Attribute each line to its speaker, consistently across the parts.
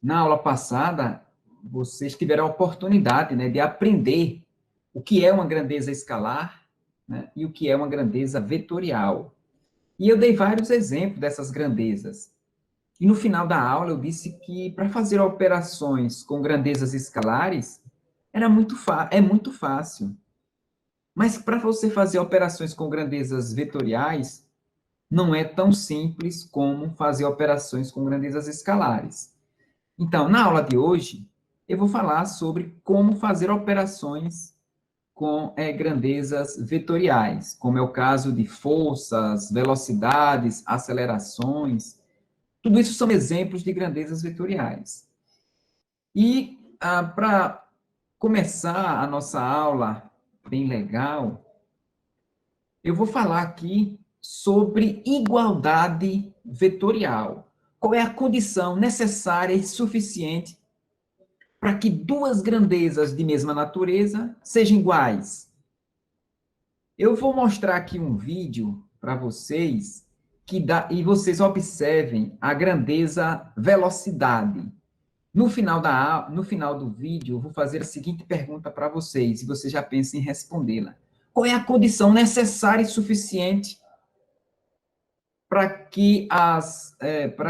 Speaker 1: Na aula passada, vocês tiveram a oportunidade, né, de aprender o que é uma grandeza escalar, né, e o que é uma grandeza vetorial. E eu dei vários exemplos dessas grandezas. E no final da aula eu disse que para fazer operações com grandezas escalares é muito fácil. Mas para você fazer operações com grandezas vetoriais, não é tão simples como fazer operações com grandezas escalares. Então, na aula de hoje, eu vou falar sobre como fazer operações com grandezas vetoriais, como é o caso de forças, velocidades, acelerações. Tudo isso são exemplos de grandezas vetoriais. E para começar a nossa aula bem legal, eu vou falar aqui sobre igualdade vetorial. Qual é a condição necessária e suficiente para que duas grandezas de mesma natureza sejam iguais? Eu vou mostrar aqui um vídeo para vocês e vocês observem a grandeza velocidade. No final do vídeo, eu vou fazer a seguinte pergunta para vocês, e vocês já pensem em respondê-la. Qual é a condição necessária e suficiente para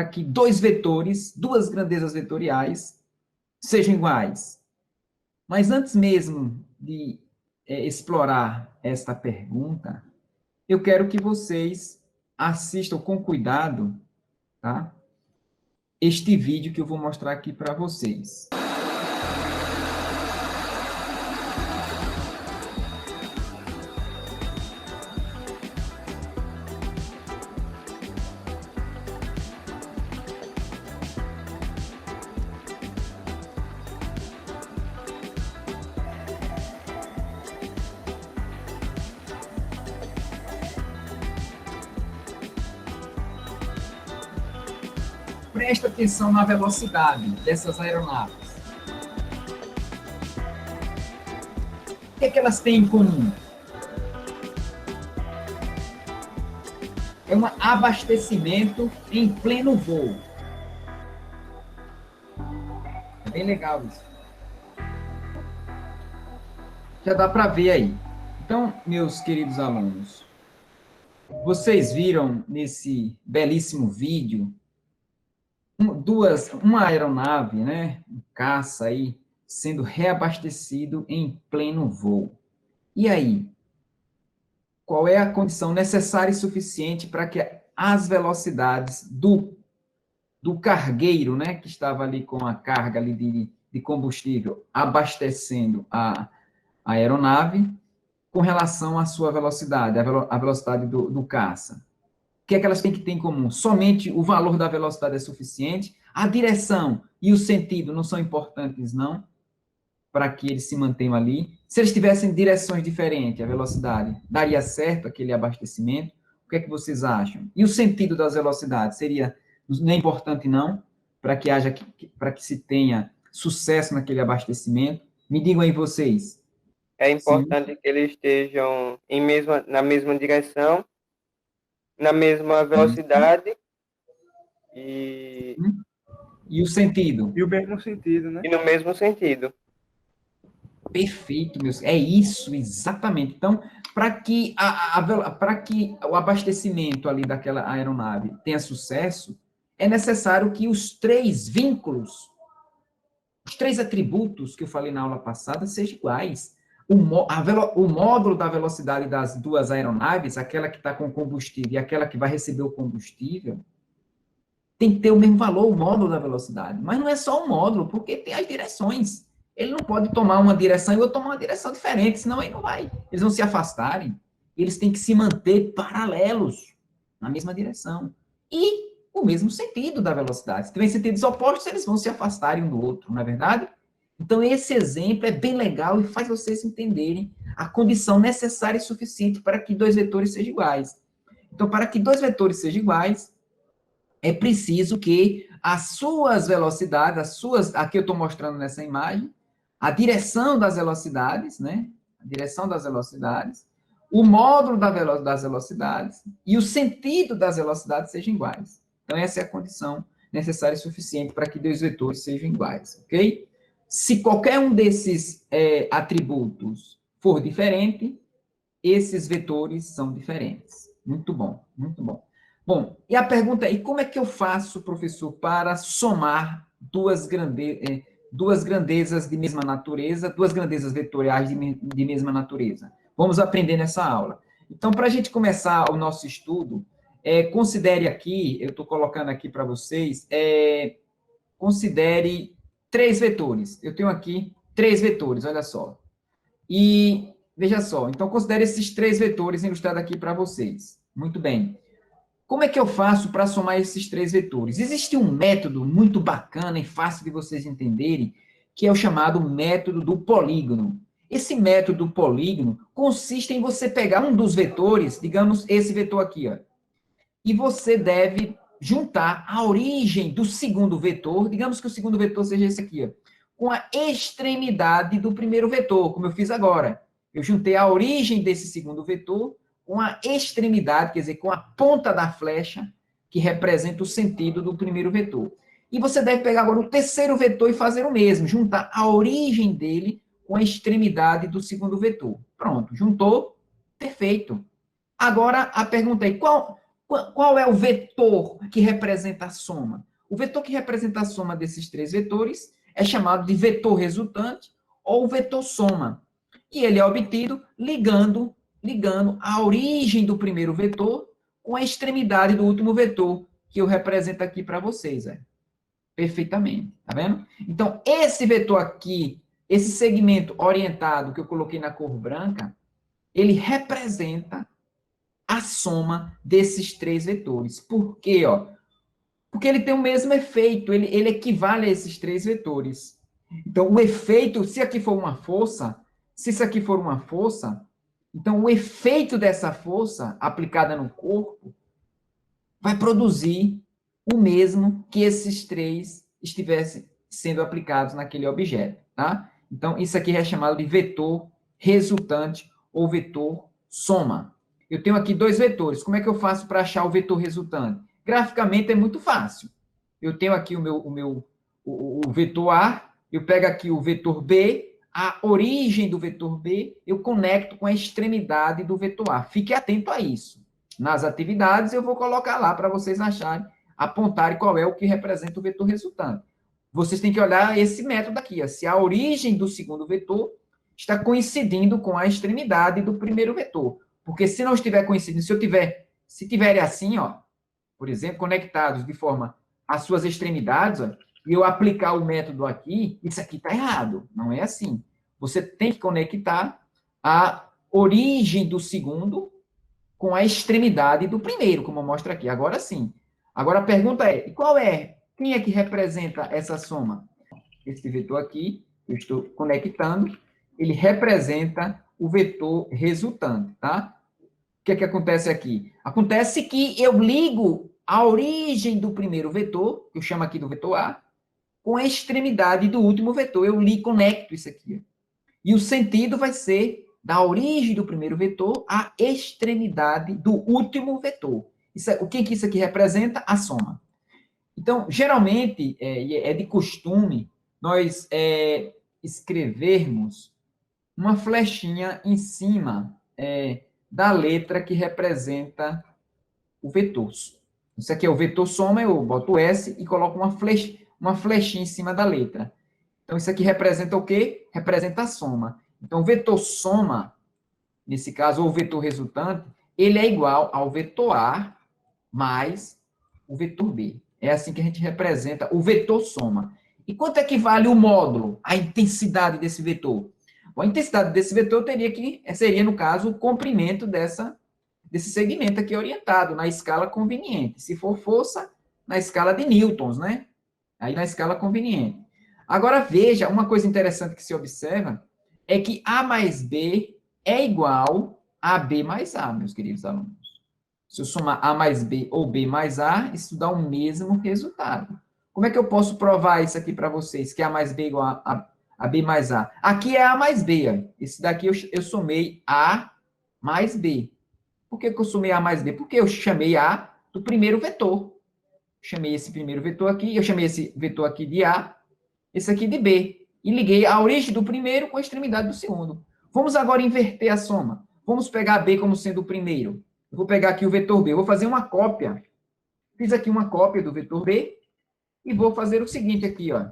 Speaker 1: que dois vetores, duas grandezas vetoriais, sejam iguais? Mas antes mesmo de explorar esta pergunta, eu quero que vocês assistam com cuidado, tá? Este vídeo que eu vou mostrar aqui para vocês. Presta atenção na velocidade dessas aeronaves. O que é que elas têm em comum? É um abastecimento em pleno voo. É bem legal isso. Já dá para ver aí. Então, meus queridos alunos, vocês viram nesse belíssimo vídeo uma aeronave, né, um caça aí, sendo reabastecido em pleno voo. E aí? Qual é a condição necessária e suficiente para que as velocidades do cargueiro, né, que estava ali com a carga ali de combustível, abastecendo a aeronave, com relação à sua velocidade, a velocidade do caça? O que é que elas têm que ter em comum? Somente o valor da velocidade é suficiente? A direção e o sentido não são importantes, não, para que eles se mantenham ali? Se eles tivessem direções diferentes, a velocidade, daria certo aquele abastecimento? O que é que vocês acham? E o sentido das velocidades seria não é importante, não, para que se tenha sucesso naquele abastecimento? Me digam aí vocês.
Speaker 2: É
Speaker 1: Sim.
Speaker 2: importante que eles estejam na mesma direção, na mesma velocidade e,
Speaker 1: E o sentido?
Speaker 3: E o mesmo sentido, né?
Speaker 2: e no mesmo sentido.
Speaker 1: Perfeito, meus. É isso, exatamente. Então, para que o abastecimento ali daquela aeronave tenha sucesso, é necessário que os três vínculos, os três atributos que eu falei na aula passada, sejam iguais. O módulo da velocidade das duas aeronaves, aquela que está com combustível e aquela que vai receber o combustível, tem que ter o mesmo valor, o módulo da velocidade. Mas não é só o módulo, porque tem as direções. Ele não pode tomar uma direção e eu tomar uma direção diferente, senão ele não vai. Eles vão se afastarem. Eles têm que se manter paralelos na mesma direção. E o mesmo sentido da velocidade. Se tiverem sentidos opostos, eles vão se afastarem um do outro, não é verdade? Então, esse exemplo é bem legal e faz vocês entenderem a condição necessária e suficiente para que dois vetores sejam iguais. Então, para que dois vetores sejam iguais, é preciso que as suas velocidades, aqui eu estou mostrando nessa imagem, a direção das velocidades, né? A direção das velocidades, o módulo das velocidades e o sentido das velocidades sejam iguais. Então, essa é a condição necessária e suficiente para que dois vetores sejam iguais, ok? Se qualquer um desses atributos for diferente, esses vetores são diferentes. Muito bom, muito bom. Bom, e a pergunta é, e como é que eu faço, professor, para somar duas grandezas de mesma natureza, duas grandezas vetoriais de mesma natureza? Vamos aprender nessa aula. Então, para a gente começar o nosso estudo, considere aqui, eu estou colocando aqui para vocês, considere três vetores. Eu tenho aqui três vetores, olha só. E, veja só, então considere esses três vetores ilustrados aqui para vocês. Muito bem. Como é que eu faço para somar esses três vetores? Existe um método muito bacana e fácil de vocês entenderem, que é o chamado método do polígono. Esse método do polígono consiste em você pegar um dos vetores, digamos esse vetor aqui, ó, e você deve juntar a origem do segundo vetor, digamos que o segundo vetor seja esse aqui, ó, com a extremidade do primeiro vetor, como eu fiz agora. Eu juntei a origem desse segundo vetor com a extremidade, quer dizer, com a ponta da flecha, que representa o sentido do primeiro vetor. E você deve pegar agora o terceiro vetor e fazer o mesmo, juntar a origem dele com a extremidade do segundo vetor. Pronto, juntou, perfeito. Agora, a pergunta é, qual é o vetor que representa a soma? O vetor que representa a soma desses três vetores é chamado de vetor resultante ou vetor soma. E ele é obtido ligando a origem do primeiro vetor com a extremidade do último vetor, que eu represento aqui para vocês. Perfeitamente, tá vendo? Então, esse vetor aqui, esse segmento orientado que eu coloquei na cor branca, ele representa a soma desses três vetores. Por quê? Porque ele tem o mesmo efeito, ele equivale a esses três vetores. Então, o efeito, se aqui for uma força, se isso aqui for uma força, então o efeito dessa força aplicada no corpo vai produzir o mesmo que esses três estivessem sendo aplicados naquele objeto, tá? Então, isso aqui é chamado de vetor resultante ou vetor soma. Eu tenho aqui dois vetores. Como é que eu faço para achar o vetor resultante? Graficamente é muito fácil. Eu tenho aqui o vetor A, eu pego aqui o vetor B, a origem do vetor B, eu conecto com a extremidade do vetor A. Fique atento a isso. Nas atividades, eu vou colocar lá para vocês acharem, apontarem qual é o que representa o vetor resultante. Vocês têm que olhar esse método aqui, se a origem do segundo vetor está coincidindo com a extremidade do primeiro vetor. Porque se não estiver coincidindo, se tiverem assim, por exemplo, conectados de forma às suas extremidades, e eu aplicar o método aqui, isso aqui está errado. Não é assim. Você tem que conectar a origem do segundo com a extremidade do primeiro, como mostra aqui. Agora sim. Agora a pergunta é, quem é que representa essa soma? Esse vetor aqui, eu estou conectando, ele representa o vetor resultante, tá? O que é que acontece aqui? Acontece que eu ligo a origem do primeiro vetor, que eu chamo aqui do vetor A, com a extremidade do último vetor. Eu conecto isso aqui. E o sentido vai ser da origem do primeiro vetor à extremidade do último vetor. O que isso aqui representa? A soma. Então, geralmente, é de costume nós escrevermos uma flechinha em cima da letra que representa o vetor. Isso aqui é o vetor soma, eu boto S e coloco uma flechinha em cima da letra. Então, isso aqui representa o quê? Representa a soma. Então, o vetor soma, nesse caso, ou o vetor resultante, ele é igual ao vetor A mais o vetor B. É assim que a gente representa o vetor soma. E quanto é que vale o módulo, a intensidade desse vetor? Bom, a intensidade desse vetor seria, no caso, o comprimento desse segmento aqui orientado, na escala conveniente. Se for força, na escala de newtons, né? Aí na escala conveniente. Agora, veja, uma coisa interessante que se observa é que A mais B é igual a B mais A, meus queridos alunos. Se eu somar A mais B ou B mais A, isso dá o mesmo resultado. Como é que eu posso provar isso aqui para vocês, que A mais B é igual a B mais A? Aqui é A mais B, ó. Esse daqui eu somei A mais B. Por que eu somei A mais B? Porque eu chamei A do primeiro vetor. chamei esse primeiro vetor aqui, eu chamei esse vetor aqui de A, esse aqui de B, e liguei a origem do primeiro com a extremidade do segundo. Vamos agora inverter a soma. Vamos pegar B como sendo o primeiro. Eu vou pegar aqui o vetor B, eu vou fazer uma cópia. Fiz aqui uma cópia do vetor B, e vou fazer o seguinte aqui, ó.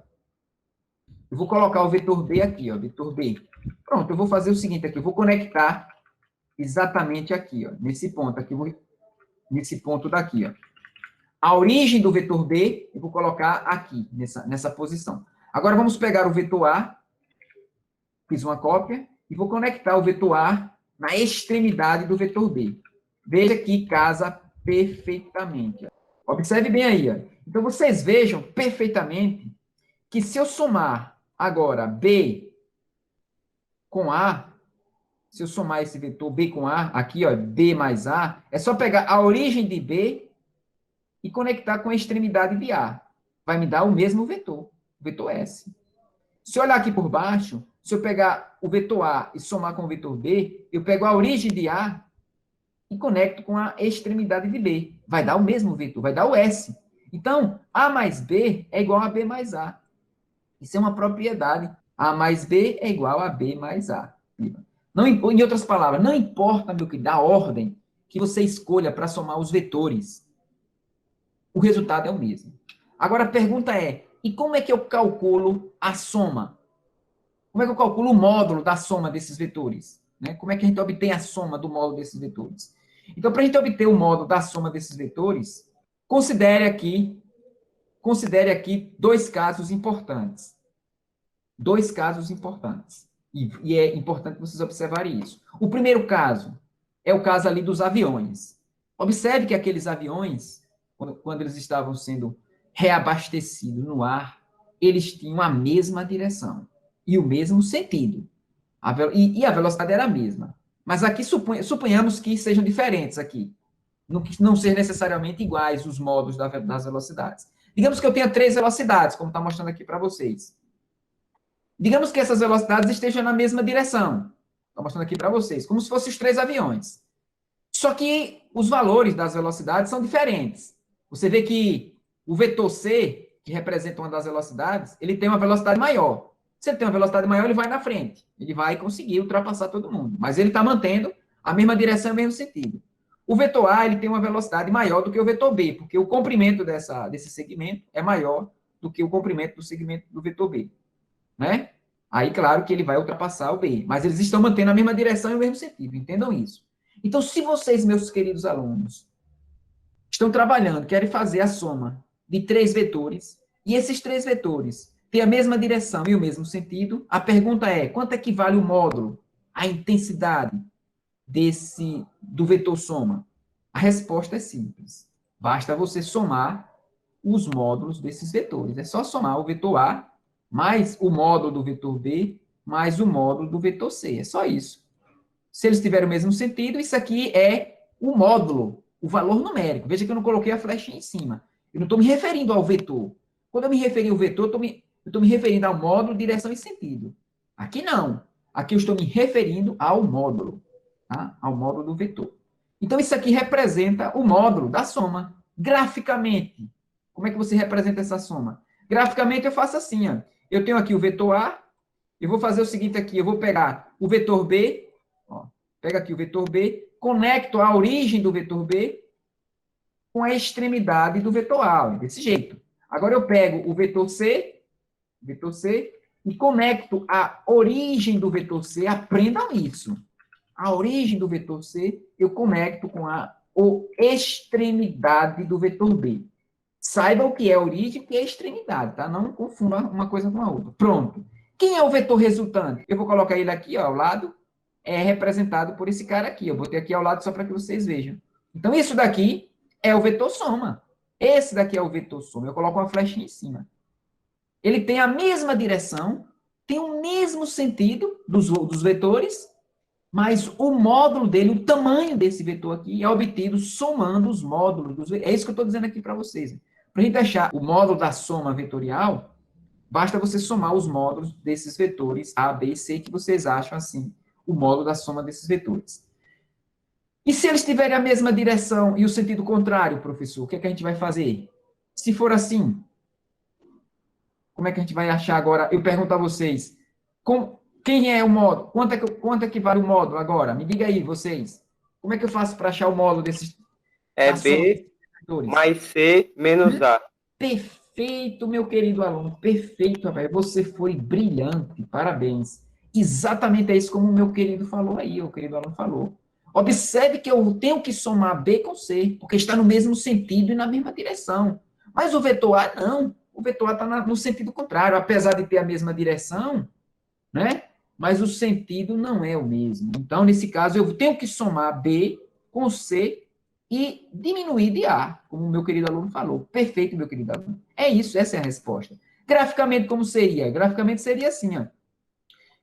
Speaker 1: Eu vou colocar o vetor B aqui, ó, vetor B. Pronto, eu vou fazer o seguinte aqui, eu vou conectar exatamente aqui, ó, nesse ponto aqui, nesse ponto daqui, ó. A origem do vetor B, eu vou colocar aqui, nessa posição. Agora, vamos pegar o vetor A, fiz uma cópia, e vou conectar o vetor A na extremidade do vetor B. Veja que casa perfeitamente. Observe bem aí, ó. Então, vocês vejam perfeitamente que se eu somar agora B com A, se eu somar esse vetor B com A, aqui, ó, B mais A, é só pegar a origem de B e conectar com a extremidade de A. Vai me dar o mesmo vetor, o vetor S. Se eu olhar aqui por baixo, se eu pegar o vetor A e somar com o vetor B, eu pego a origem de A e conecto com a extremidade de B. Vai dar o mesmo vetor, vai dar o S. Então, A mais B é igual a B mais A. Isso é uma propriedade. A mais B é igual a B mais A. Não, em outras palavras, não importa, meu querido, a ordem que você escolha para somar os vetores. O resultado é o mesmo. Agora, a pergunta é, e como é que eu calculo a soma? Como é que eu calculo o módulo da soma desses vetores? Né? Como é que a gente obtém a soma do módulo desses vetores? Então, para a gente obter o módulo da soma desses vetores, considere aqui dois casos importantes. Dois casos importantes. E é importante vocês observarem isso. O primeiro caso é o caso ali dos aviões. Observe que aqueles aviões, quando eles estavam sendo reabastecidos no ar, eles tinham a mesma direção e o mesmo sentido. E a velocidade era a mesma. Mas aqui suponhamos que sejam diferentes aqui. Não ser necessariamente iguais os modos das velocidades. Digamos que eu tenha 3 velocidades, como está mostrando aqui para vocês. Digamos que essas velocidades estejam na mesma direção. Estou mostrando aqui para vocês, como se fossem os 3 aviões. Só que os valores das velocidades são diferentes. Você vê que o vetor C, que representa uma das velocidades, ele tem uma velocidade maior. Se ele tem uma velocidade maior, ele vai na frente. Ele vai conseguir ultrapassar todo mundo. Mas ele está mantendo a mesma direção e o mesmo sentido. O vetor A, ele tem uma velocidade maior do que o vetor B, porque o comprimento desse segmento é maior do que o comprimento do segmento do vetor B. Né? Aí, claro que ele vai ultrapassar o B. Mas eles estão mantendo a mesma direção e o mesmo sentido. Entendam isso. Então, se vocês, meus queridos alunos, estão trabalhando, querem fazer a soma de 3 vetores, e esses 3 vetores têm a mesma direção e o mesmo sentido, a pergunta é, quanto equivale o módulo, a intensidade do vetor soma? A resposta é simples. Basta você somar os módulos desses vetores. É só somar o vetor A mais o módulo do vetor B mais o módulo do vetor C. É só isso. Se eles tiverem o mesmo sentido, isso aqui é o módulo, o valor numérico. Veja que eu não coloquei a flechinha em cima. Eu não estou me referindo ao vetor. Quando eu me referir ao vetor, eu estou me referindo ao módulo, direção e sentido. Aqui não. Aqui eu estou me referindo ao módulo. Tá? Ao módulo do vetor. Então, isso aqui representa o módulo da soma. Graficamente. Como é que você representa essa soma? Graficamente, eu faço assim. Ó. Eu tenho aqui o vetor A. Eu vou fazer o seguinte aqui. Eu vou pegar o vetor B. Ó, pega aqui o vetor B, conecto a origem do vetor B com a extremidade do vetor A, desse jeito. Agora eu pego o vetor C, e conecto a origem do vetor C, aprendam isso. A origem do vetor C, eu conecto com a extremidade do vetor B. Saiba o que é origem e o que é extremidade, tá? Não confunda uma coisa com a outra. Pronto. Quem é o vetor resultante? Eu vou colocar ele aqui, ó, ao lado. É representado por esse cara aqui. Eu botei aqui ao lado só para que vocês vejam. Então, isso daqui é o vetor soma. Esse daqui é o vetor soma. Eu coloco uma flechinha em cima. Ele tem a mesma direção, tem o mesmo sentido dos vetores, mas o módulo dele, o tamanho desse vetor aqui, é obtido somando os módulos dos vetores. É isso que eu estou dizendo aqui para vocês. Para a gente achar o módulo da soma vetorial, basta você somar os módulos desses vetores A, B e C, que vocês acham assim, o módulo da soma desses vetores. E se eles tiverem a mesma direção e o sentido contrário, professor, o que é que a gente vai fazer? Se for assim, como é que a gente vai achar agora? Eu pergunto a vocês, quem é o módulo? Quanto é que vale o módulo agora? Me diga aí, vocês. Como é que eu faço para achar o módulo
Speaker 2: É
Speaker 1: da soma desses
Speaker 2: B
Speaker 1: vetores?
Speaker 2: mais C menos A.
Speaker 1: Perfeito, meu querido aluno, perfeito, rapaz. Você foi brilhante, parabéns. Exatamente é isso como o meu querido falou aí, o querido aluno falou. Observe que eu tenho que somar B com C, porque está no mesmo sentido e na mesma direção. Mas o vetor A não. O vetor A está no sentido contrário, apesar de ter a mesma direção, né? Mas o sentido não é o mesmo. Então, nesse caso, eu tenho que somar B com C e diminuir de A, como o meu querido aluno falou. Perfeito, meu querido aluno. É isso, essa é a resposta. Graficamente, como seria? Graficamente seria assim, ó.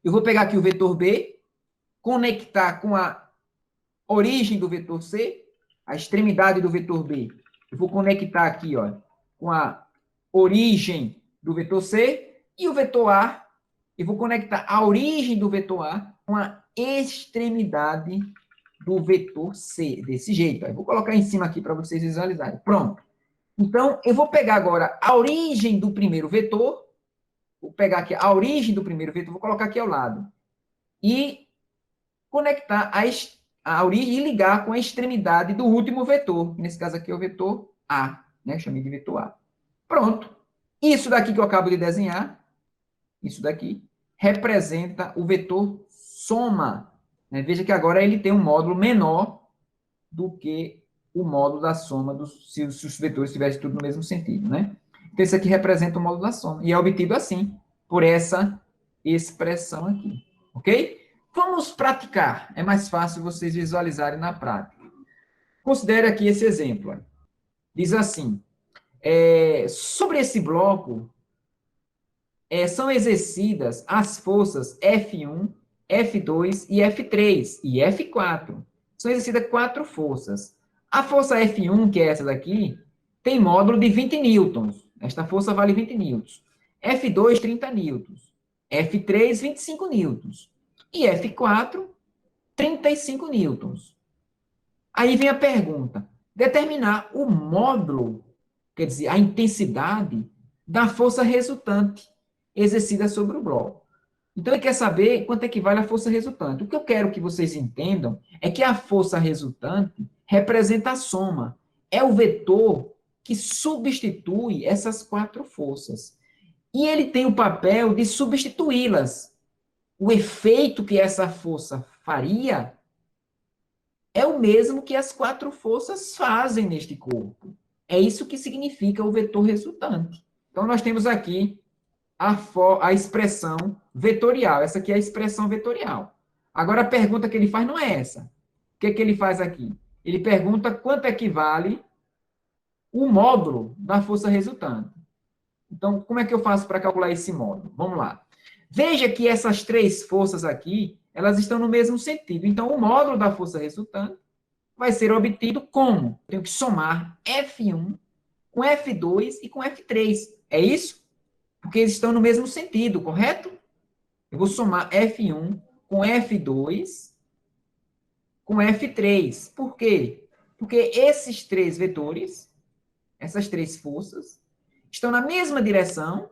Speaker 1: Eu vou pegar aqui o vetor B, conectar com a origem do vetor C, a extremidade do vetor B. Eu vou conectar aqui, ó, com a origem do vetor C e o vetor A. Eu vou conectar a origem do vetor A com a extremidade do vetor C, desse jeito. Eu vou colocar em cima aqui para vocês visualizarem. Pronto. Então, eu vou pegar agora a origem do primeiro vetor, vou pegar aqui a origem do primeiro vetor, vou colocar aqui ao lado, e conectar a origem e ligar com a extremidade do último vetor, que nesse caso aqui é o vetor A, né? Chamei de vetor A. Pronto. Isso daqui que eu acabo de desenhar, isso daqui, representa o vetor soma. Né? Veja que agora ele tem um módulo menor do que o módulo da soma se os vetores estivessem tudo no mesmo sentido, né? Então, isso aqui representa o módulo da soma. E é obtido assim, por essa expressão aqui. Ok? Vamos praticar. É mais fácil vocês visualizarem na prática. Considere aqui esse exemplo. Diz assim, sobre esse bloco, são exercidas as forças F1, F2 e F3 e F4. São exercidas 4 forças. A força F1, que é essa daqui, tem módulo de 20 newtons. Esta força vale 20 newtons. F2, 30 newtons. F3, 25 newtons. E F4, 35 newtons. Aí vem a pergunta: determinar o módulo, quer dizer, a intensidade da força resultante exercida sobre o bloco. Então, ele quer saber quanto equivale a força resultante. O que eu quero que vocês entendam é que a força resultante representa a soma. É o vetor que substitui essas 4 forças. E ele tem o papel de substituí-las. O efeito que essa força faria é o mesmo que as 4 forças fazem neste corpo. É isso que significa o vetor resultante. Então, nós temos aqui a expressão vetorial. Essa aqui é a expressão vetorial. Agora, a pergunta que ele faz não é essa. O que, que ele faz aqui? Ele pergunta quanto equivale o módulo da força resultante. Então, como é que eu faço para calcular esse módulo? Vamos lá. Veja que essas 3 forças aqui, elas estão no mesmo sentido. Então, o módulo da força resultante vai ser obtido como? Eu tenho que somar F1 com F2 e com F3. É isso? Porque eles estão no mesmo sentido, correto? Eu vou somar F1 com F2 com F3. Por quê? Porque esses 3 vetores, essas 3 forças, estão na mesma direção,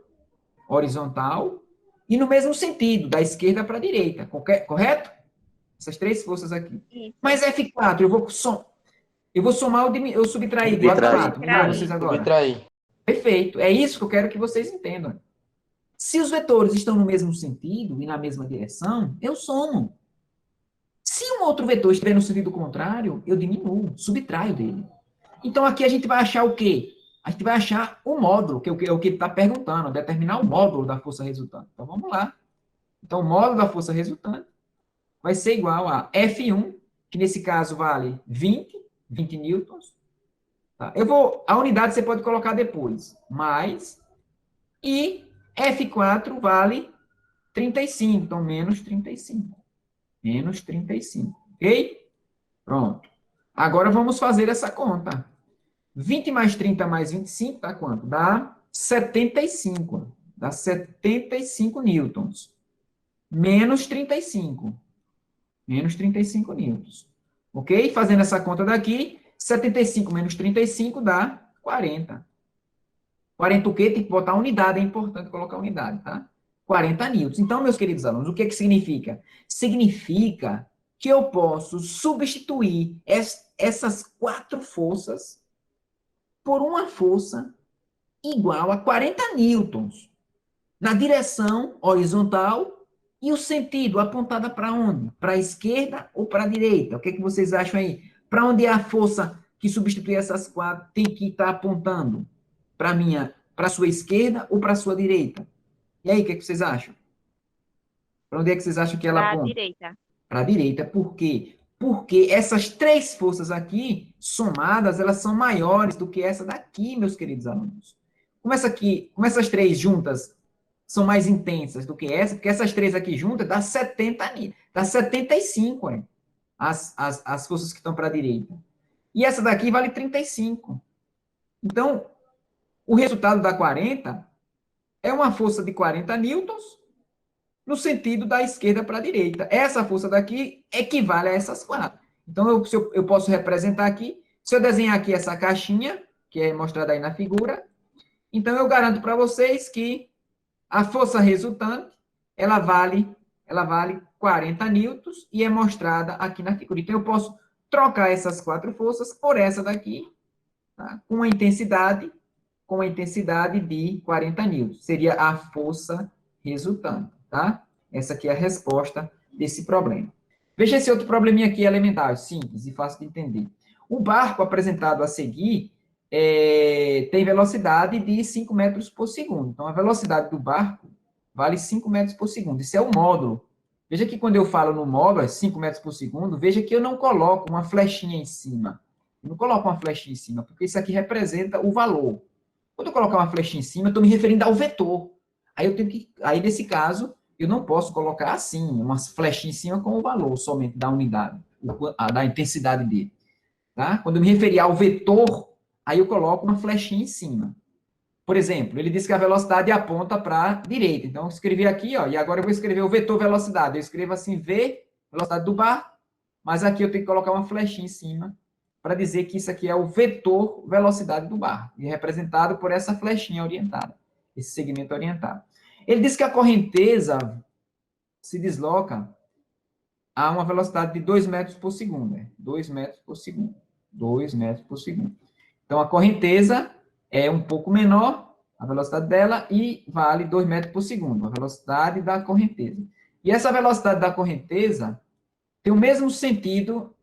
Speaker 1: horizontal, e no mesmo sentido, da esquerda para a direita, correto? Essas 3 forças aqui.
Speaker 3: Isso.
Speaker 1: Mas F4, eu vou somar ou subtrair do lado de lá. Me diga vocês agora.
Speaker 4: Subtrair.
Speaker 1: Perfeito. É isso que eu quero que vocês entendam. Se os vetores estão no mesmo sentido e na mesma direção, eu somo. Se um outro vetor estiver no sentido contrário, eu diminuo, subtraio dele. Então, aqui a gente vai achar o quê? A gente vai achar o módulo, que é o que ele está perguntando, determinar o módulo da força resultante. Então, vamos lá. Então, o módulo da força resultante vai ser igual a F1, que nesse caso vale 20 newtons. Tá? A unidade você pode colocar depois, mais, e F4 vale 35, então menos 35. Menos 35, ok? Pronto. Agora vamos fazer essa conta. 20 mais 30 mais 25 dá quanto? Dá 75. Dá 75 newtons. Menos 35. Menos 35 newtons. Ok? Fazendo essa conta daqui, 75 menos 35 dá 40. 40 o quê? Tem que botar unidade, é importante colocar unidade, tá? 40 newtons. Então, meus queridos alunos, o que que significa? Significa que eu posso substituir essas 4 forças por uma força igual a 40 newtons na direção horizontal e o sentido apontada para onde? Para a esquerda ou para a direita? O que que vocês acham aí? Para onde é a força que substitui essas 4 tem que estar apontando? Para a sua esquerda ou para a sua direita? E aí, o que que vocês acham? Para onde é que vocês acham que ela
Speaker 3: Para a
Speaker 1: aponta?
Speaker 3: direita.
Speaker 1: Para a direita. Por quê? Porque essas 3 forças aqui, somadas, elas são maiores do que essa daqui, meus queridos alunos. Como essas 3 juntas são mais intensas do que essa, porque essas 3 aqui juntas dá 70, dá 75, hein? As forças que estão para a direita. E essa daqui vale 35. Então, o resultado da 40 é uma força de 40 newtons no sentido da esquerda para a direita. Essa força daqui equivale a essas 4. Então, eu posso representar aqui, se eu desenhar aqui essa caixinha, que é mostrada aí na figura, então eu garanto para vocês que a força resultante, ela vale 40 newtons e é mostrada aqui na figura. Então, eu posso trocar essas 4 forças por essa daqui, tá? com a intensidade de 40 newtons. Seria a força resultante, tá? Essa aqui é a resposta desse problema. Veja esse outro probleminha aqui elementar, simples e fácil de entender. O barco apresentado a seguir tem velocidade de 5 metros por segundo. Então, a velocidade do barco vale 5 metros por segundo. Isso é o módulo. Veja que quando eu falo no módulo, 5 metros por segundo, veja que eu não coloco uma flechinha em cima. Eu não coloco uma flechinha em cima, porque isso aqui representa o valor. Quando eu colocar uma flechinha em cima, eu estou me referindo ao vetor. Aí, nesse caso, eu não posso colocar assim, uma flechinha em cima com o valor somente da unidade, da intensidade dele. Tá? Quando eu me referir ao vetor, aí eu coloco uma flechinha em cima. Por exemplo, ele diz que a velocidade aponta para a direita. Então, eu escrevi aqui, ó, e agora eu vou escrever o vetor velocidade. Eu escrevo assim, V, velocidade do barco, mas aqui eu tenho que colocar uma flechinha em cima para dizer que isso aqui é o vetor velocidade do barco, e é representado por essa flechinha orientada, esse segmento orientado. Ele diz que a correnteza se desloca a uma velocidade de 2 metros por segundo. 2 metros por segundo. 2 metros por segundo. Então, a correnteza é um pouco menor, a velocidade dela, e vale 2 metros por segundo, a velocidade da correnteza. E essa velocidade da correnteza tem o mesmo sentido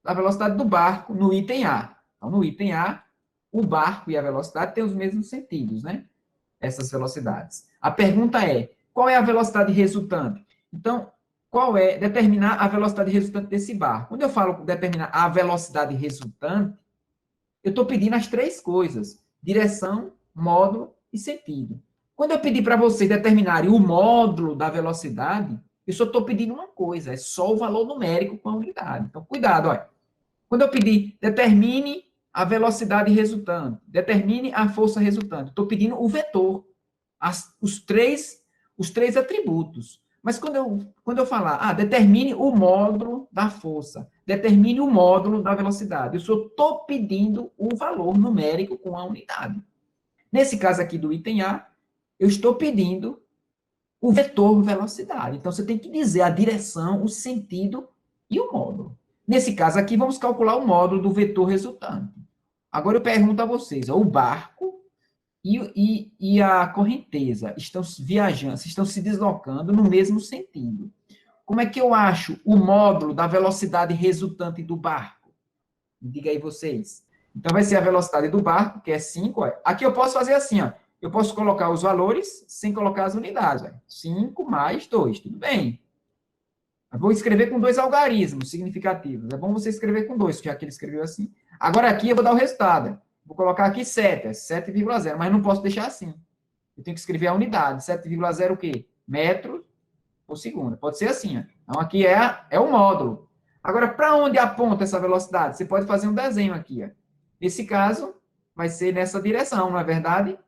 Speaker 1: da velocidade do barco no item A. Então, no item A, o barco e a velocidade têm os mesmos sentidos, né? Essas velocidades. A pergunta é, qual é a velocidade resultante? Então, determinar a velocidade resultante desse barco? Quando eu falo determinar a velocidade resultante, eu estou pedindo as 3 coisas: direção, módulo e sentido. Quando eu pedir para vocês determinarem o módulo da velocidade, eu só estou pedindo uma coisa, é só o valor numérico com a unidade. Então, cuidado, olha. Quando eu pedir, determine a velocidade resultante, determine a força resultante, estou pedindo o vetor, os três atributos. Mas quando eu falar, determine o módulo da força, determine o módulo da velocidade, eu só estou pedindo o valor numérico com a unidade. Nesse caso aqui do item A, eu estou pedindo o vetor velocidade. Então, você tem que dizer a direção, o sentido e o módulo. Nesse caso aqui, vamos calcular o módulo do vetor resultante. Agora eu pergunto a vocês, o barco e a correnteza estão viajando, estão se deslocando no mesmo sentido. Como é que eu acho o módulo da velocidade resultante do barco? Diga aí vocês. Então, vai ser a velocidade do barco, que é 5. Ó. Aqui eu posso fazer assim, ó. Eu posso colocar os valores sem colocar as unidades. Ó. 5 mais 2, tudo bem. Eu vou escrever com 2 algarismos significativos. É bom você escrever com 2, já que ele escreveu assim. Agora aqui eu vou dar o resultado. Vou colocar aqui 7, 7,0, mas não posso deixar assim. Eu tenho que escrever a unidade. 7,0 o quê? Metros por segundo. Pode ser assim. Ó. Então aqui é o módulo. Agora, para onde aponta essa velocidade? Você pode fazer um desenho aqui. Ó. Nesse caso, vai ser nessa direção, não é verdade?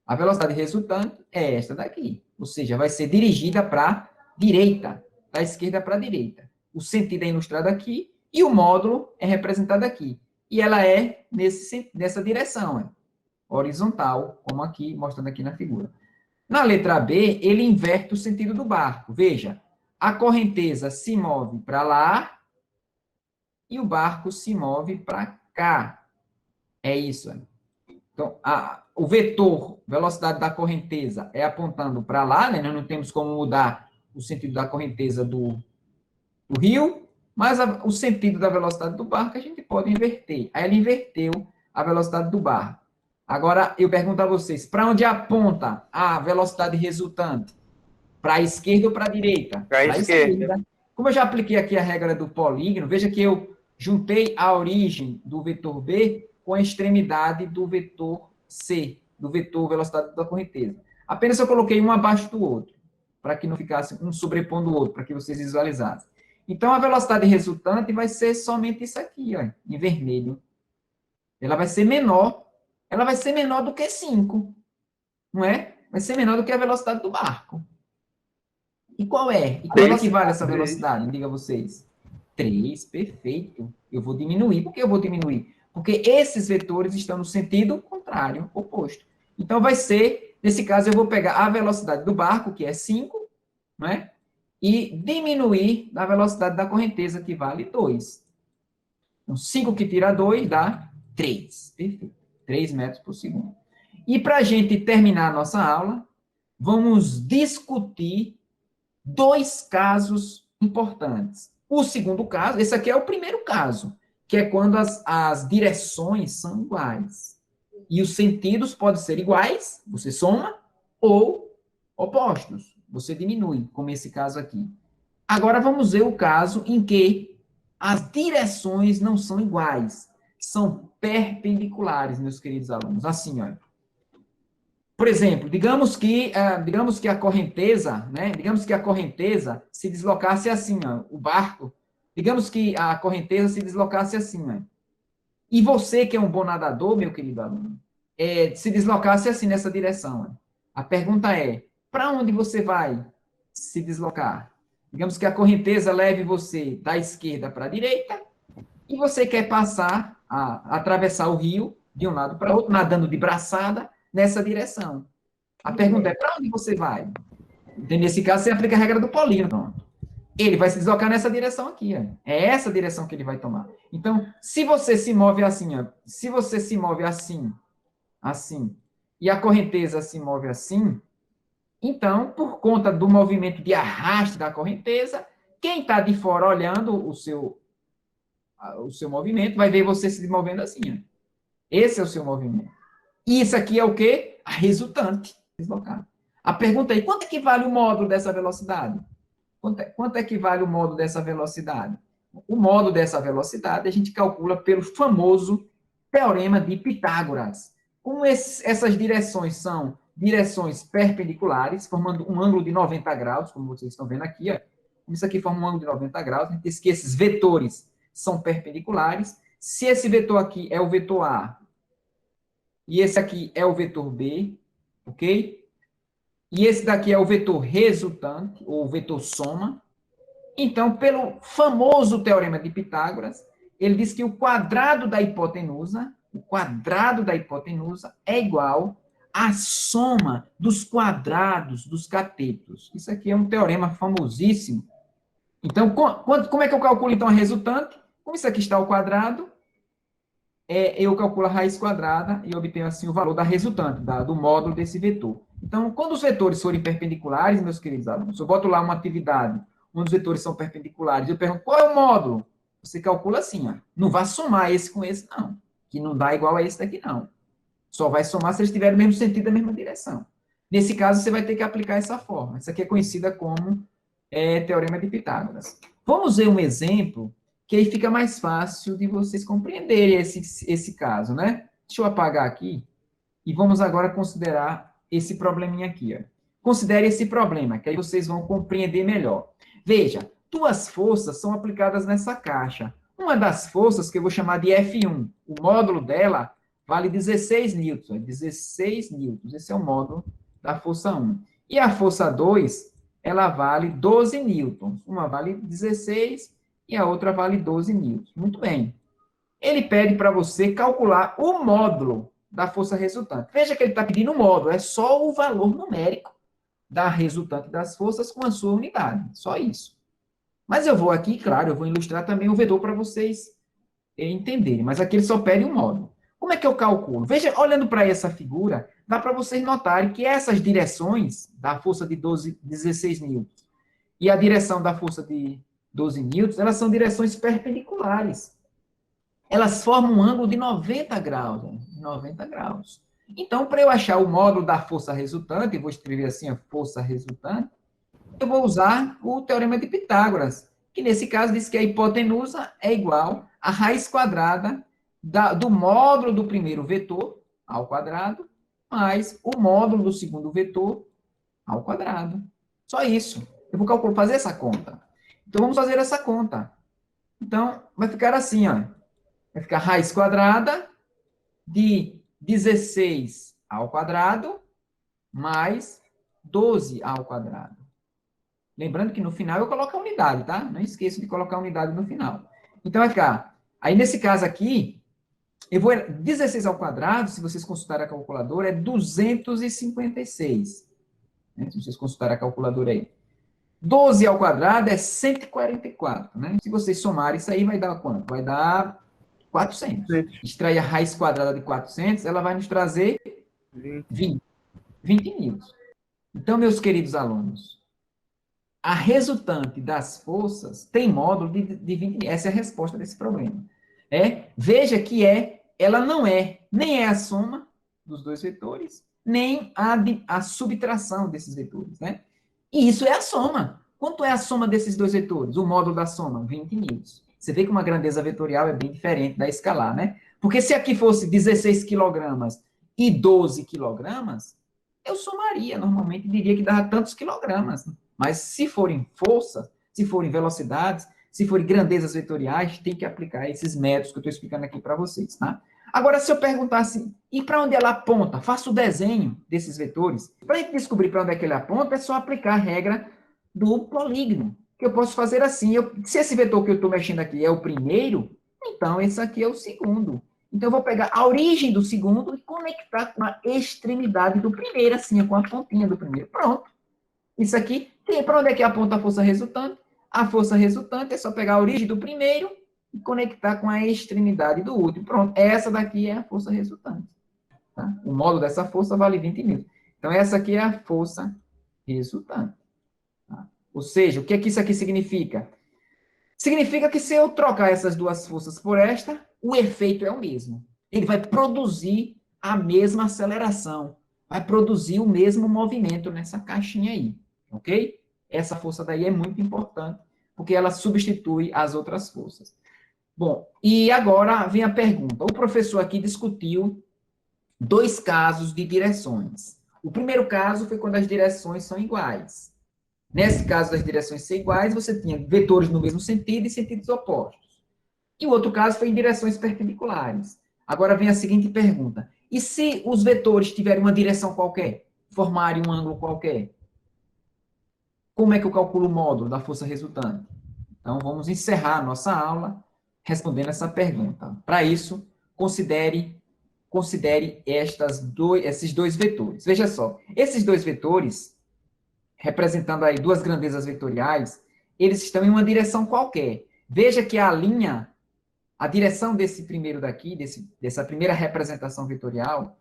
Speaker 1: A velocidade resultante é esta daqui. Ou seja, vai ser dirigida para a direita. Da esquerda para a direita. O sentido é ilustrado aqui e o módulo é representado aqui. E ela é nessa direção. horizontal, como aqui, mostrando aqui na figura. Na letra B, ele inverte o sentido do barco. Veja, a correnteza se move para lá e o barco se move para cá. É isso. Então, o vetor, velocidade da correnteza, é apontando para lá, né? Nós não temos como mudar o sentido da correnteza do rio, mas o sentido da velocidade do barco a gente pode inverter. Aí ele inverteu a velocidade do barco. Agora, eu pergunto a vocês, para onde aponta a velocidade resultante? Para a esquerda ou para a direita?
Speaker 2: Para a
Speaker 1: Para a
Speaker 2: esquerda.
Speaker 1: esquerda. Como eu já apliquei aqui a regra do polígono, veja que eu juntei a origem do vetor B com a extremidade do vetor C, do vetor velocidade da correnteza. Apenas eu coloquei um abaixo do outro, para que não ficasse um sobrepondo o outro, para que vocês visualizassem. Então, a velocidade resultante vai ser somente isso aqui, ó, em vermelho. Ela vai ser menor do que 5, não é? Vai ser menor do que a velocidade do barco. E qual é? E quanto equivale essa velocidade? Me diga vocês. 3, perfeito. Eu vou diminuir. Por que eu vou diminuir? Porque esses vetores estão no sentido contrário, oposto. Então, vai ser, nesse caso, eu vou pegar a velocidade do barco, que é 5, não é? E diminuir a velocidade da correnteza, que vale 2. Então, 5 que tira 2 dá 3. Perfeito. 3 metros por segundo. E para a gente terminar a nossa aula, vamos discutir 2 casos importantes. O segundo caso, esse aqui é o primeiro caso, que é quando as direções são iguais. E os sentidos podem ser iguais, você soma, ou opostos, você diminui, como esse caso aqui. Agora vamos ver o caso em que as direções não são iguais, são perpendiculares, meus queridos alunos. Assim, olha. Por exemplo, digamos que a correnteza, né? Digamos que a correnteza se deslocasse assim, ó, o barco. Digamos que a correnteza se deslocasse assim, ó. E você, que é um bom nadador, meu querido aluno, se deslocasse assim nessa direção. Ó. A pergunta é: para onde você vai se deslocar? Digamos que a correnteza leve você da esquerda para a direita e você quer atravessar o rio de um lado para outro, nadando de braçada nessa direção. A pergunta é, para onde você vai? Então, nesse caso, você aplica a regra do polígono. Ele vai se deslocar nessa direção aqui. Ó. É essa direção que ele vai tomar. Então, se você se move assim, ó, se você se move assim, assim, e a correnteza se move assim, então, por conta do movimento de arraste da correnteza, quem está de fora olhando o seu movimento vai ver você se movendo assim. Ó. Esse é o seu movimento. E isso aqui é o quê? A resultante deslocada. A pergunta aí, quanto é que vale o módulo dessa velocidade? Quanto é que vale o módulo dessa velocidade? O módulo dessa velocidade a gente calcula pelo famoso teorema de Pitágoras. Como essas direções são direções perpendiculares, formando um ângulo de 90 graus, como vocês estão vendo aqui, ó. Isso aqui forma um ângulo de 90 graus, a gente diz que esses vetores são perpendiculares. Se esse vetor aqui é o vetor A, e esse aqui é o vetor B, ok? E esse daqui é o vetor resultante, ou vetor soma. Então, pelo famoso teorema de Pitágoras, ele diz que o quadrado da hipotenusa é igual à soma dos quadrados dos catetos. Isso aqui é um teorema famosíssimo. Então, como é que eu calculo, então, a resultante? Como isso aqui está ao quadrado, eu calculo a raiz quadrada e obtenho, assim, o valor da resultante, do módulo desse vetor. Então, quando os vetores forem perpendiculares, meus queridos alunos, eu boto lá uma atividade onde os vetores são perpendiculares, eu pergunto, qual é o módulo? Você calcula assim, ó, não vai somar esse com esse, não, que não dá igual a esse daqui, não. Só vai somar se eles tiverem o mesmo sentido, a mesma direção. Nesse caso, você vai ter que aplicar essa forma. Essa aqui é conhecida como teorema de Pitágoras. Vamos ver um exemplo que aí fica mais fácil de vocês compreenderem esse caso, né? Deixa eu apagar aqui e vamos agora considerar esse probleminha aqui, ó. Considere esse problema, que aí vocês vão compreender melhor. Veja, 2 forças são aplicadas nessa caixa. Uma das forças, que eu vou chamar de F1, o módulo dela vale 16 newtons. 16 newtons, esse é o módulo da força 1. E a força 2, ela vale 12 newtons. Uma vale 16 e a outra vale 12 newtons. Muito bem. Ele pede para você calcular o módulo da força resultante. Veja que ele está pedindo o módulo, é só o valor numérico da resultante das forças com a sua unidade, só isso. Mas eu vou aqui, claro, eu vou ilustrar também o vetor para vocês entenderem, mas aqui ele só pede um módulo. Como é que eu calculo? Veja, olhando para essa figura, dá para vocês notarem que essas direções da força de 16 newtons e a direção da força de 12 newtons, elas são direções perpendiculares. Elas formam um ângulo de 90 graus, né? 90 graus. Então, para eu achar o módulo da força resultante, eu vou escrever assim, a força resultante, eu vou usar o teorema de Pitágoras, que nesse caso diz que a hipotenusa é igual à raiz quadrada do módulo do primeiro vetor, ao quadrado, mais o módulo do segundo vetor, ao quadrado. Só isso. Eu vou fazer essa conta. Então, vamos fazer essa conta. Então, vai ficar assim, ó. Vai ficar raiz quadrada de 16 ao quadrado mais 12 ao quadrado. Lembrando que no final eu coloco a unidade, tá? Não esqueça de colocar a unidade no final. Então, vai ficar... Aí, nesse caso aqui, eu vou... 16 ao quadrado, se vocês consultarem a calculadora, é 256. Né? Se vocês consultarem a calculadora aí. 12 ao quadrado é 144, né? Se vocês somarem isso aí, vai dar quanto? Vai dar 400. Extrair a raiz quadrada de 400, ela vai nos trazer 20 newtons. Então, meus queridos alunos, a resultante das forças tem módulo de 20. Essa é a resposta desse problema. Veja que ela não nem é a soma dos dois vetores, nem a subtração desses vetores, né? E isso é a soma. Quanto é a soma desses dois vetores? O módulo da soma, 20 newtons. Você vê que uma grandeza vetorial é bem diferente da escalar, né? Porque se aqui fosse 16 quilogramas e 12 quilogramas, eu somaria, normalmente diria que dava tantos quilogramas. Mas se forem forças, se forem velocidades, se forem grandezas vetoriais, tem que aplicar esses métodos que eu estou explicando aqui para vocês, tá? Agora, se eu perguntasse, e para onde ela aponta? Faça o desenho desses vetores. Para a gente descobrir para onde é que ele aponta, é só aplicar a regra do polígono. Que eu posso fazer assim, se esse vetor que eu estou mexendo aqui é o primeiro, então esse aqui é o segundo. Então, eu vou pegar a origem do segundo e conectar com a extremidade do primeiro, assim, com a pontinha do primeiro. Pronto. Isso aqui, para onde é que aponta a força resultante? A força resultante é só pegar a origem do primeiro e conectar com a extremidade do último. Pronto, essa daqui é a força resultante. Tá? O módulo dessa força vale 20 newtons. Então, essa aqui é a força resultante. Tá? Ou seja, o que é que isso aqui significa? Significa que se eu trocar essas duas forças por esta, o efeito é o mesmo. Ele vai produzir a mesma aceleração, vai produzir o mesmo movimento nessa caixinha aí, ok? Essa força daí é muito importante, porque ela substitui as outras forças. Bom, e agora vem a pergunta. O professor aqui discutiu dois casos de direções. O primeiro caso foi quando as direções são iguais. Nesse caso das direções ser iguais, você tinha vetores no mesmo sentido e sentidos opostos. E o outro caso foi em direções perpendiculares. Agora vem a seguinte pergunta. E se os vetores tiverem uma direção qualquer, formarem um ângulo qualquer? Como é que eu calculo o módulo da força resultante? Então, vamos encerrar a nossa aula respondendo essa pergunta. Para isso, considere esses dois vetores. Veja só, esses dois vetores, representando aí duas grandezas vetoriais, eles estão em uma direção qualquer. Veja que a linha, a direção desse primeiro daqui, dessa primeira representação vetorial,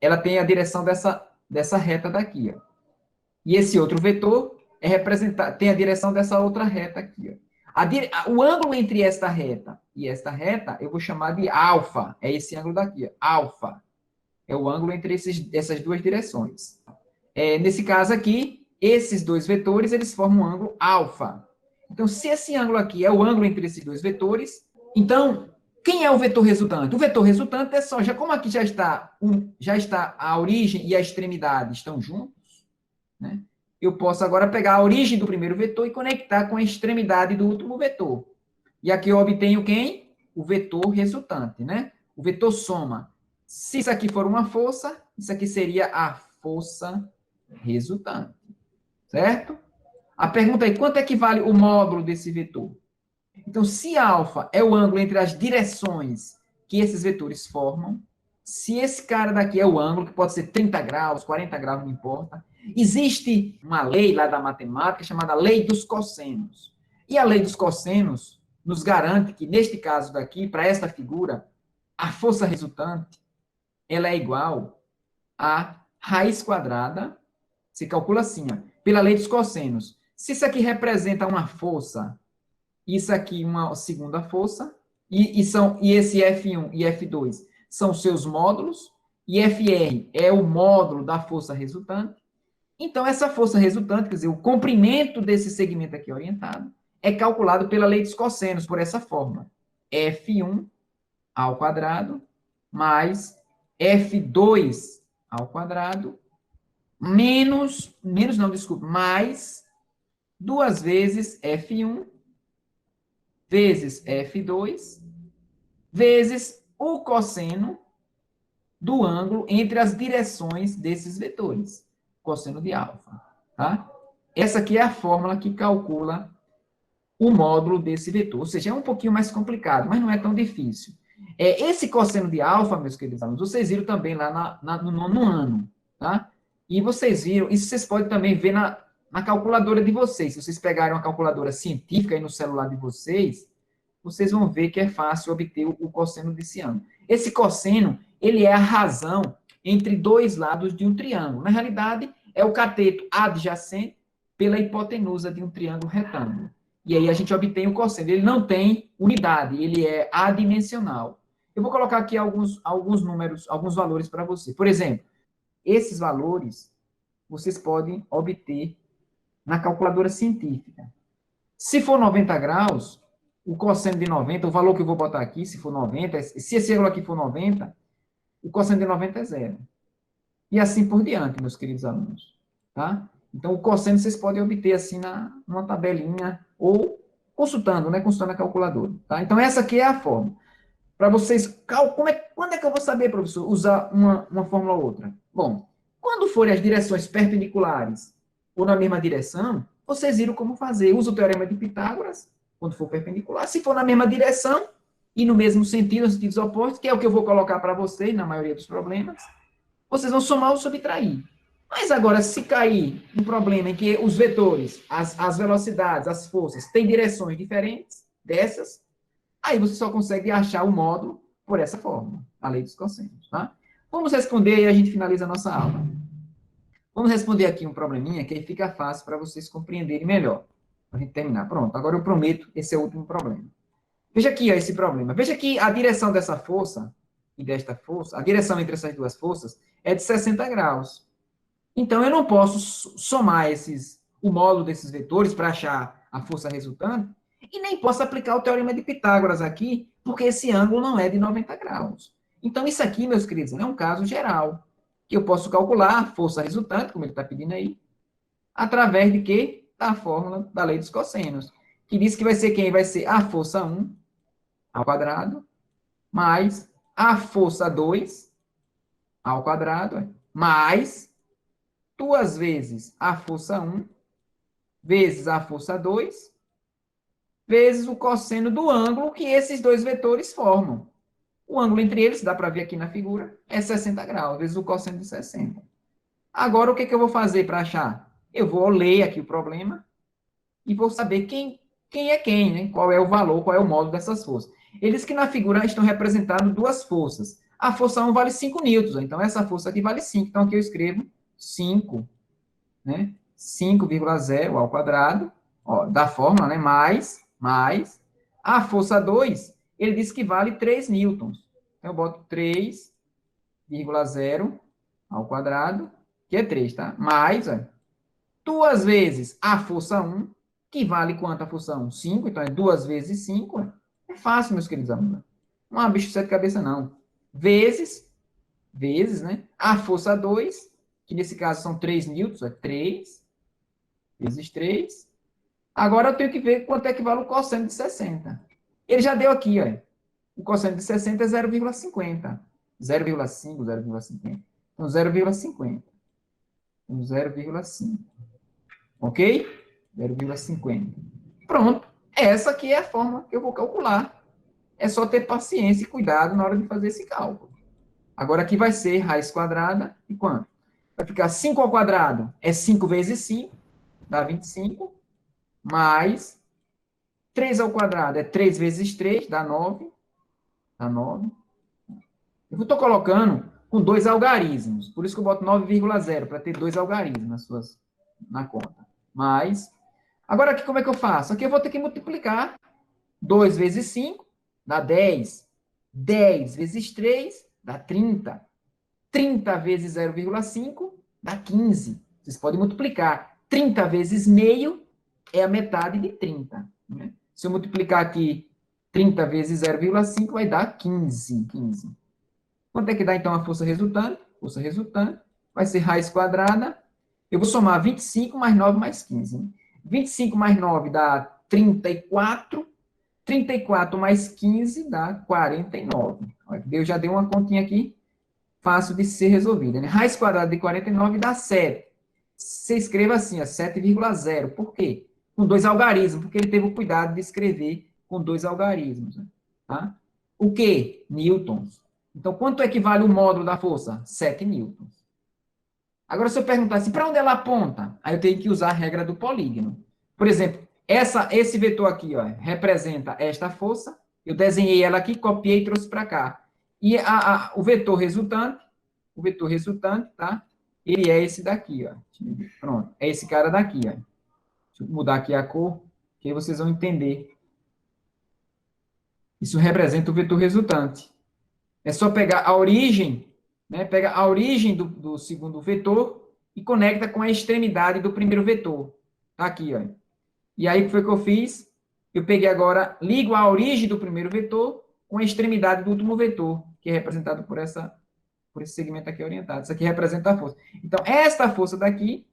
Speaker 1: ela tem a direção dessa reta daqui, ó. E esse outro vetor tem a direção dessa outra reta aqui, ó. O ângulo entre esta reta e esta reta, eu vou chamar de alfa. É esse ângulo daqui, ó. Alfa. É o ângulo entre essas duas direções. Nesse caso aqui, esses dois vetores, eles formam um ângulo alfa. Então, se esse ângulo aqui é o ângulo entre esses dois vetores, então, quem é o vetor resultante? O vetor resultante é só, como aqui já está a origem e a extremidade estão juntos, né? Eu posso agora pegar a origem do primeiro vetor e conectar com a extremidade do último vetor. E aqui eu obtenho quem? O vetor resultante, né? O vetor soma. Se isso aqui for uma força, isso aqui seria a força resultante. Certo? A pergunta é, quanto é que vale o módulo desse vetor? Então, se alfa é o ângulo entre as direções que esses vetores formam, se esse cara daqui é o ângulo, que pode ser 30 graus, 40 graus, não importa, existe uma lei lá da matemática chamada lei dos cossenos. E a lei dos cossenos nos garante que, neste caso daqui, para esta figura, a força resultante, ela é igual a raiz quadrada, se calcula assim, ó, pela lei dos cossenos. Se isso aqui representa uma força, isso aqui uma segunda força, e esse F1 e F2 são seus módulos, e FR é o módulo da força resultante. Então, essa força resultante, quer dizer, o comprimento desse segmento aqui orientado, é calculado pela lei dos cossenos, por essa fórmula. F1 ao quadrado mais F2 ao quadrado mais 2 vezes F1 vezes F2 vezes o cosseno do ângulo entre as direções desses vetores, cosseno de alfa, tá? Essa aqui é a fórmula que calcula o módulo desse vetor, ou seja, é um pouquinho mais complicado, mas não é tão difícil. Esse cosseno de alfa, meus queridos alunos, vocês viram também lá no nono ano, tá? E vocês viram, isso vocês podem também ver na calculadora de vocês. Se vocês pegarem uma calculadora científica aí no celular de vocês, vocês vão ver que é fácil obter o cosseno desse ângulo. Esse cosseno, ele é a razão entre dois lados de um triângulo. Na realidade, é o cateto adjacente pela hipotenusa de um triângulo retângulo. E aí a gente obtém o cosseno. Ele não tem unidade, ele é adimensional. Eu vou colocar aqui alguns números, alguns valores para você. Por exemplo, esses valores vocês podem obter na calculadora científica. Se for 90 graus, o cosseno de 90, o valor que eu vou botar aqui, se for 90, se esse ângulo aqui for 90, o cosseno de 90 é zero. E assim por diante, meus queridos alunos. Tá? Então, o cosseno vocês podem obter assim numa tabelinha ou consultando, né? Consultando a calculadora. Tá? Então, essa aqui é a fórmula. Para vocês, quando é que eu vou saber, professor, usar uma fórmula ou outra? Bom, quando forem as direções perpendiculares ou na mesma direção, vocês viram como fazer. Usa o teorema de Pitágoras, quando for perpendicular. Se for na mesma direção e no mesmo sentido, nos sentidos opostos, que é o que eu vou colocar para vocês na maioria dos problemas, vocês vão somar ou subtrair. Mas agora, se cair um problema em que os vetores, as velocidades, as forças, têm direções diferentes dessas, aí você só consegue achar o módulo por essa fórmula, a lei dos cossenos, tá? Vamos responder e a gente finaliza a nossa aula. Vamos responder aqui um probleminha que aí fica fácil para vocês compreenderem melhor. Para a gente terminar. Pronto, agora eu prometo, esse é o último problema. Veja aqui, ó, esse problema. Veja que a direção dessa força e desta força, a direção entre essas duas forças é de 60 graus. Então, eu não posso somar o módulo desses vetores para achar a força resultante e nem posso aplicar o teorema de Pitágoras aqui, porque esse ângulo não é de 90 graus. Então, isso aqui, meus queridos, é um caso geral, que eu posso calcular a força resultante, como ele está pedindo aí, através de quê? Da fórmula da lei dos cossenos, que diz que vai ser quem? Vai ser a força 1 ao quadrado, mais a força 2 ao quadrado, mais 2 vezes a força 1, vezes a força 2, vezes o cosseno do ângulo que esses dois vetores formam. O ângulo entre eles, dá para ver aqui na figura, é 60 graus, vezes o cosseno de 60. Agora, o que eu vou fazer para achar? Eu vou ler aqui o problema e vou saber quem é quem, né? Qual é o valor, qual é o módulo dessas forças. Eles que na figura estão representando duas forças. A força 1 vale 5 newtons, então essa força aqui vale 5. Então, aqui eu escrevo 5, né? 5,0 ao quadrado, ó, da fórmula, né? Mais a força 2, ele diz que vale 3 newtons. Então, eu boto 3,0 ao quadrado, que é 3, tá? Mais, ó, 2 vezes a força 1, que vale quanto a força 1? 5, então é 2 vezes 5. É fácil, meus queridos alunos. Não é um bicho de sete cabeças, não. Vezes, né? A força 2, que nesse caso são 3 newtons, é 3 vezes 3. Agora eu tenho que ver quanto é que vale o cosseno de 60. Ele já deu aqui, ó. O cosseno de 60 é 0,50. 0,5, 0,50. Então, 0,50. Então, 0,5. Ok? 0,50. Pronto. Essa aqui é a forma que eu vou calcular. É só ter paciência e cuidado na hora de fazer esse cálculo. Agora aqui vai ser raiz quadrada e quanto? Vai ficar 5 ao quadrado é 5 vezes 5, dá 25, mais 3 ao quadrado é 3 vezes 3, dá 9. Dá 9. Eu estou colocando com dois algarismos, por isso que eu boto 9,0, para ter dois algarismos na conta. Mas, agora aqui como é que eu faço? Aqui eu vou ter que multiplicar 2 vezes 5, dá 10. 10 vezes 3, dá 30. 30 vezes 0,5, dá 15. Vocês podem multiplicar. 30 vezes meio é a metade de 30. Né? Se eu multiplicar aqui 30 vezes 0,5, vai dar 15. Quanto é que dá, então, a força resultante? Força resultante vai ser raiz quadrada. Eu vou somar 25 mais 9 mais 15. Né? 25 mais 9 dá 34. 34 mais 15 dá 49. Eu já dei uma continha aqui, fácil de ser resolvida. Né? Raiz quadrada de 49 dá 7. Você escreva assim, 7,0. Por quê? Com dois algarismos, porque ele teve o cuidado de escrever com dois algarismos. Né? Tá? O quê? Newtons. Então, quanto equivale o módulo da força? 7 newtons. Agora, se eu perguntar assim, para onde ela aponta? Aí eu tenho que usar a regra do polígono. Por exemplo, esse vetor aqui, ó, representa esta força. Eu desenhei ela aqui, copiei e trouxe para cá. E o vetor resultante, tá? Ele é esse daqui, ó. Pronto, é esse cara daqui, ó. Deixa eu mudar aqui a cor, que aí vocês vão entender. Isso representa o vetor resultante. É só pegar a origem, né? Pega a origem do segundo vetor e conecta com a extremidade do primeiro vetor. Tá aqui, ó. E aí, o que foi que eu fiz? Eu peguei agora, ligo a origem do primeiro vetor com a extremidade do último vetor, que é representado por esse segmento aqui orientado. Isso aqui representa a força. Então, esta força daqui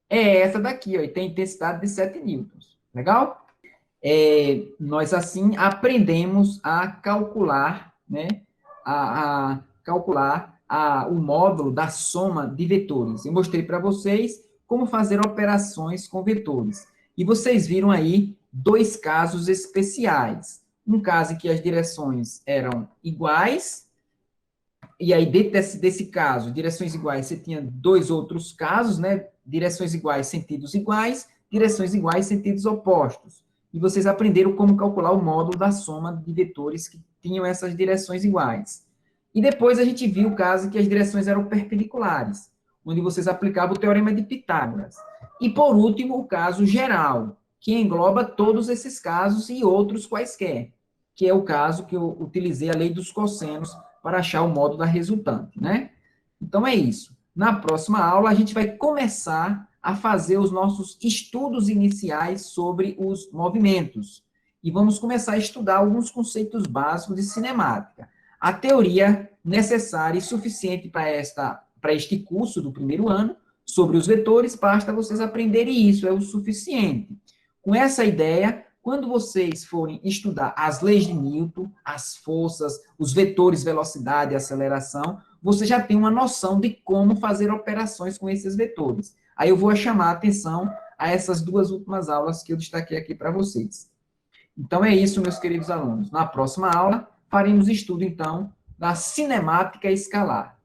Speaker 1: é essa daqui, ó, e tem intensidade de 7 newtons. Legal? Nós, assim, aprendemos a calcular, né? A calcular o módulo da soma de vetores. Eu mostrei para vocês como fazer operações com vetores. E vocês viram aí dois casos especiais. Um caso em que as direções eram iguais, e aí dentro desse caso, direções iguais, você tinha dois outros casos, né? Direções iguais, sentidos iguais, direções iguais, sentidos opostos. E vocês aprenderam como calcular o módulo da soma de vetores que tinham essas direções iguais. E depois a gente viu o caso que as direções eram perpendiculares, onde vocês aplicavam o teorema de Pitágoras. E, por último, o caso geral, que engloba todos esses casos e outros quaisquer, que é o caso que eu utilizei a lei dos cossenos para achar o módulo da resultante, né? Então, é isso. Na próxima aula, a gente vai começar a fazer os nossos estudos iniciais sobre os movimentos. E vamos começar a estudar alguns conceitos básicos de cinemática. A teoria necessária e suficiente para este curso do primeiro ano, sobre os vetores, basta vocês aprenderem isso, é o suficiente. Com essa ideia, quando vocês forem estudar as leis de Newton, as forças, os vetores, velocidade e aceleração, você já tem uma noção de como fazer operações com esses vetores. Aí eu vou chamar a atenção a essas duas últimas aulas que eu destaquei aqui para vocês. Então é isso, meus queridos alunos. Na próxima aula, faremos estudo, então, da cinemática escalar.